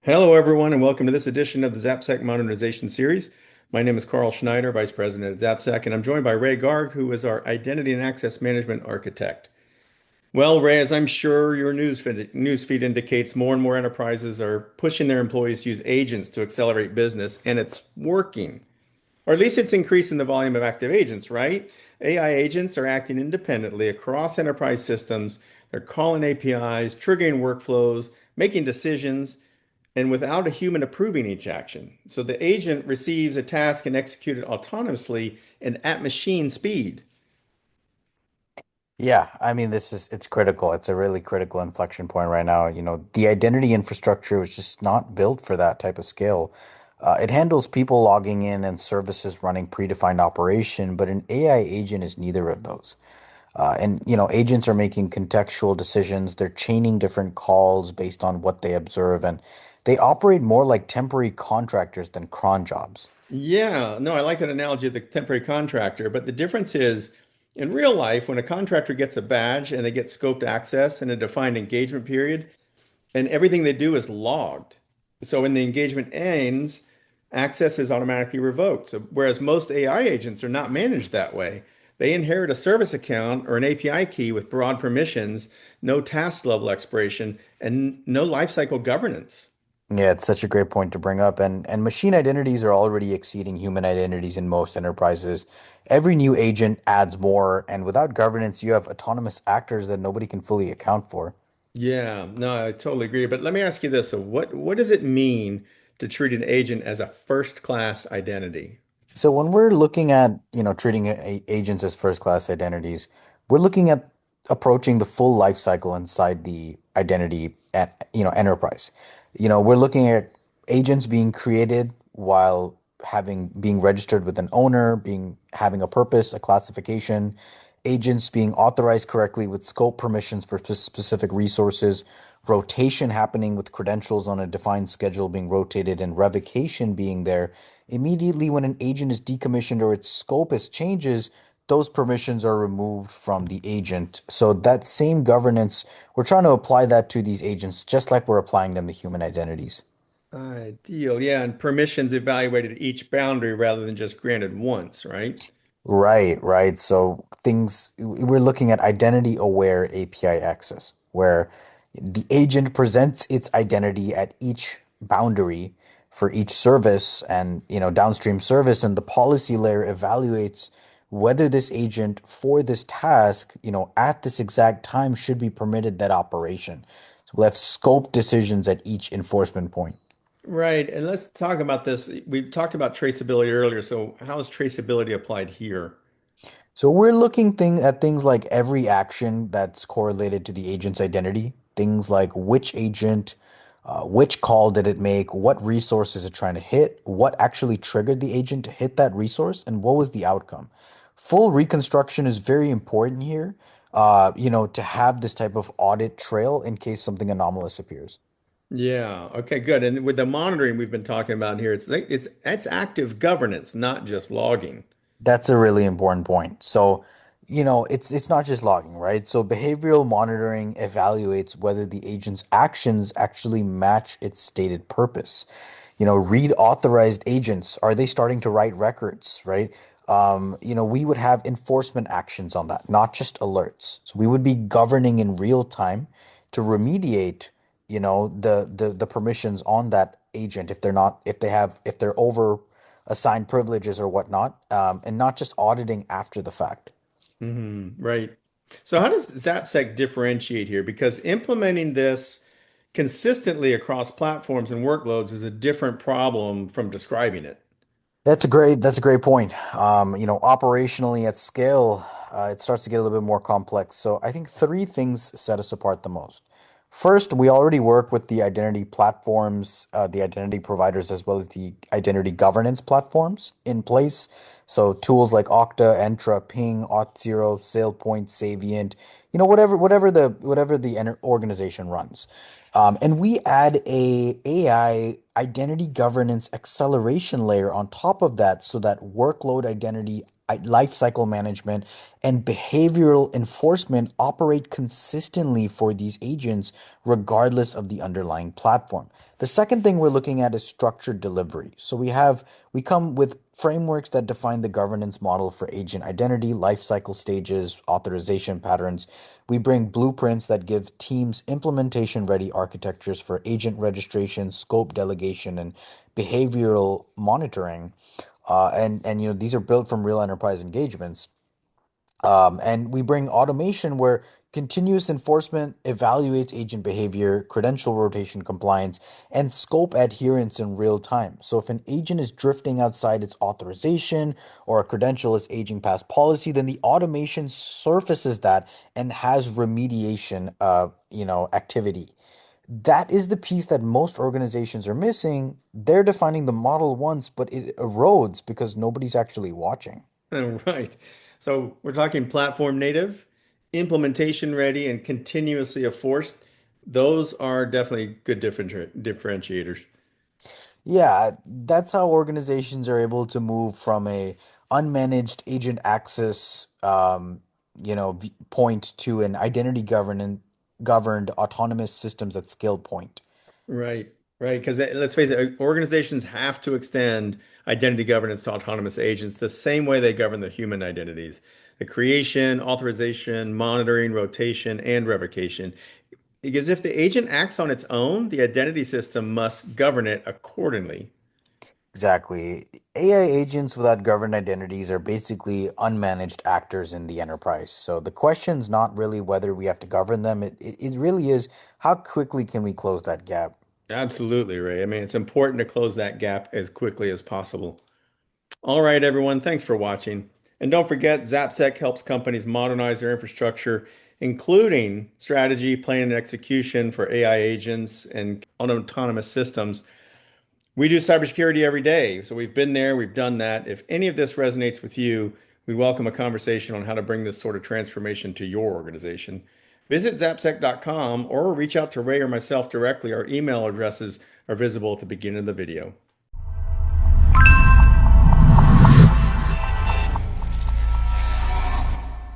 Hello, everyone, and welcome to this edition of the ZapSec Modernization Series. My name is Carl Schneider, Vice President at ZapSec, and I'm joined by Ray Garg, who is our Identity and Access Management Architect. Well, Ray, as I'm sure your newsfeed indicates, more and more enterprises are pushing their employees to use agents to accelerate business, and it's working. Or at least it's increasing the volume of active agents, right? AI agents are acting independently across enterprise systems. They're calling APIs, triggering workflows, making decisions and without a human approving each action. So the agent receives a task and executes it autonomously and at machine speed. Yeah, I mean, it's critical. It's a really critical inflection point right now. The identity infrastructure was just not built for that type of scale. It handles people logging in and services running predefined operation, but an AI agent is neither of those. Agents are making contextual decisions. They're chaining different calls based on what they observe, and they operate more like temporary contractors than cron jobs. Yeah, no, I like that analogy of the temporary contractor, but the difference is in real life, when a contractor gets a badge and they get scoped access in a defined engagement period, and everything they do is logged. So when the engagement ends, access is automatically revoked. So whereas most AI agents are not managed that way, they inherit a service account or an API key with broad permissions, no task level expiration, and no lifecycle governance. Yeah, it's such a great point to bring up. And machine identities are already exceeding human identities in most enterprises. Every new agent adds more, and without governance, you have autonomous actors that nobody can fully account for. Yeah, no, I totally agree. But let me ask you this. So what does it mean to treat an agent as a first class identity? So when we're looking at, treating agents as first-class identities, we're looking at approaching the full life cycle inside the identity at, enterprise. We're looking at agents being created while having being registered with an owner, being having a purpose, a classification, agents being authorized correctly with scope permissions for specific resources, rotation happening with credentials on a defined schedule being rotated, and revocation being there immediately when an agent is decommissioned or its scope is changes, those permissions are removed from the agent. So that same governance, we're trying to apply that to these agents, just like we're applying them to human identities. Ideal. Yeah, and permissions evaluated at each boundary rather than just granted once, right? Right, right. So we're looking at identity aware API access, where the agent presents its identity at each boundary for each service and, downstream service, and the policy layer evaluates whether this agent for this task, at this exact time should be permitted that operation. So we'll have scope decisions at each enforcement point. Right. And let's talk about this. We talked about traceability earlier. So how is traceability applied here? So we're looking at things like every action that's correlated to the agent's identity, things like which agent, which call did it make, what resource is it trying to hit, what actually triggered the agent to hit that resource, and what was the outcome. Full reconstruction is very important here, to have this type of audit trail in case something anomalous appears. Yeah. Okay, good. And with the monitoring we've been talking about here, it's active governance, not just logging. That's a really important point. So, it's not just logging, right? So behavioral monitoring evaluates whether the agent's actions actually match its stated purpose. Read authorized agents, are they starting to write records, right? We would have enforcement actions on that, not just alerts. So we would be governing in real time to remediate, the permissions on that agent if they're not, if they're over assigned privileges or whatnot, and not just auditing after the fact. Right. So how does ZapSec differentiate here? Because implementing this consistently across platforms and workloads is a different problem from describing it. That's a great point. Operationally at scale, it starts to get a little bit more complex. So I think three things set us apart the most. First, we already work with the identity platforms, the identity providers, as well as the identity governance platforms in place. So tools like Okta, Entra, Ping, Auth0, SailPoint, Savient, whatever the organization runs. And we add a AI identity governance acceleration layer on top of that so that workload identity life cycle management, and behavioral enforcement operate consistently for these agents, regardless of the underlying platform. The second thing we're looking at is structured delivery. So we come with frameworks that define the governance model for agent identity, lifecycle stages, authorization patterns. We bring blueprints that give teams implementation-ready architectures for agent registration, scope delegation, and behavioral monitoring. And these are built from real enterprise engagements. And we bring automation where continuous enforcement evaluates agent behavior, credential rotation compliance, and scope adherence in real time. So if an agent is drifting outside its authorization or a credential is aging past policy, then the automation surfaces that and has remediation, activity. That is the piece that most organizations are missing. They're defining the model once, but it erodes because nobody's actually watching. Right. So we're talking platform native, implementation ready, and continuously enforced. Those are definitely good differentiators. Yeah, that's how organizations are able to move from a unmanaged agent access, point to an identity governed autonomous systems at scale point. Right, right. Because let's face it, organizations have to extend identity governance to autonomous agents the same way they govern the human identities. The creation, authorization, monitoring, rotation, and revocation. Because if the agent acts on its own, the identity system must govern it accordingly. Exactly. AI agents without governed identities are basically unmanaged actors in the enterprise. So the question's not really whether we have to govern them. It really is how quickly can we close that gap? Absolutely, Ray. I mean, it's important to close that gap as quickly as possible. All right, everyone, thanks for watching. And don't forget, ZapSec helps companies modernize their infrastructure, including strategy, planning, and execution for AI agents and autonomous systems. We do cybersecurity every day, so we've been there, we've done that. If any of this resonates with you, we welcome a conversation on how to bring this sort of transformation to your organization. Visit zapsec.com or reach out to Ray or myself directly. Our email addresses are visible at the beginning of the video.